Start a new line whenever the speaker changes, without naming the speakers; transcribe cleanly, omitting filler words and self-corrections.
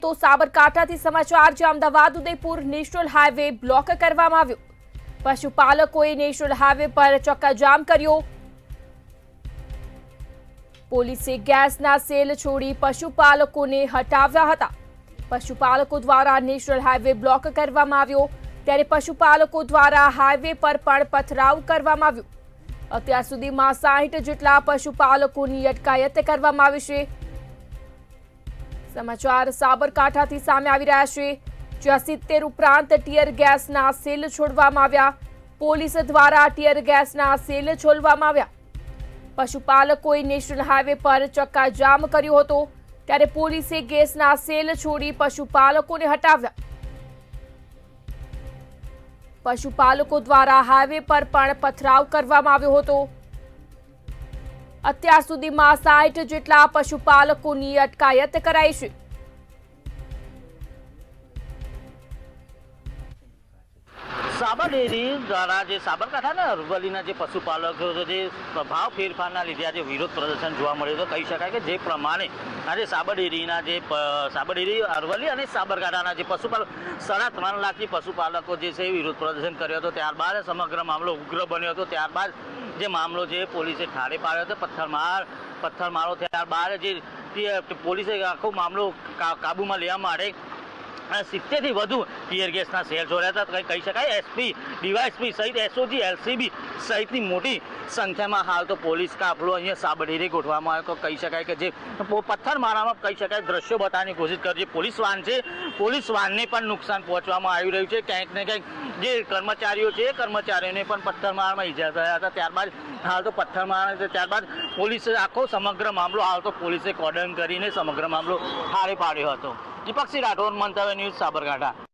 તો સાબરકાંઠાથી સમાચાર છે। Ahmedabad Udaipur national highway block કરવામાં આવ્યો। પશુપાલકોએ નેશનલ હાઈવે પર ચક્કાજામ કર્યો। પોલીસે ગેસના સેલ છોડી પશુપાલકોને હટાવ્યા હતા। પશુપાલકો દ્વારા નેશનલ હાઈવે બ્લોક કરવામાં આવ્યો, ત્યારે પશુપાલકો દ્વારા હાઈવે પર પણ પથરાવ કરવામાં આવ્યો। અત્યાર સુધીમાં 60 જેટલા પશુપાલકોની અટકાયત કરવામાં આવી છે। समाचार साबरकांठाथी सामे आवी रह्या छे, ज्यां 70 उपरांत टीयर गैसना सेल छोड़वामां आव्या। पोलीस द्वारा टीयर गैसना सेल छोड़वामां आव्या। पशुपालकोए नेशनल हाईवे पर चक्काजाम कर्यो हतो, त्यारे पोलीसे गैसना सेल छोड़ी पशुपालकोने हटाव्या। पशुपालको द्वारा हाईवे पर पण पथराव करवामां आव्यो हतो। અત્યાર સુધીમાં 60 જેટલા પશુપાલકોની અટકાયત કરાઈ છે।
સાબર ડેરી દ્વારા જે સાબરકાંઠાના અરવલ્લીના જે પશુપાલકો જે પ્રભાવ ફેરફારના લીધે આજે વિરોધ પ્રદર્શન જોવા મળ્યું, તો કહી શકાય કે જે પ્રમાણે આજે સાબર ડેરીના જે સાબર ડેરી અરવલ્લી અને સાબરકાંઠાના જે પશુપાલક 3.5 લાખથી પશુપાલકો જે છે વિરોધ પ્રદર્શન કર્યો હતો, ત્યારબાદ સમગ્ર મામલો ઉગ્ર બન્યો હતો। ત્યારબાદ જે મામલો છે પોલીસે ઠારે પાડ્યો હતો, પથ્થરમારો ત્યારબાદ જે પોલીસે આખો મામલો કાબૂમાં લેવા માટે 70 થી વધુ ટીયર ગેસના સેલ છોડ્યા હતા। કહી શકાય એસપી, ડીવાયએસપી સહિત એસઓજી, એલસીબી સહિતની મોટી સંખ્યામાં હાલ તો પોલીસ કાફલો અહીંયા સાબર ડેરી ગોઠવવામાં આવ્યો। કહી શકાય કે જે પથ્થરમારામાં કહી શકાય દ્રશ્યો બતાવવાની કોશિશ કરી, જે પોલીસ વાન છે, પોલીસ વાનને પણ નુકસાન પહોંચવામાં આવી રહ્યું છે। ક્યાંક ને ક્યાંક જે કર્મચારીઓ છે, કર્મચારીઓને પણ પથ્થરમારામાં ઈજા થયા હતા। ત્યારબાદ હાલ તો પથ્થરમારા ત્યારબાદ પોલીસે આખો સમગ્ર મામલો હાલ તો પોલીસે કોર્ડન કરીને સમગ્ર મામલો ઠારે પાડ્યો હતો। દીપકસિંહ રાઠોડ, મંતવ્ય ન્યૂઝ, સાબરકાંઠા।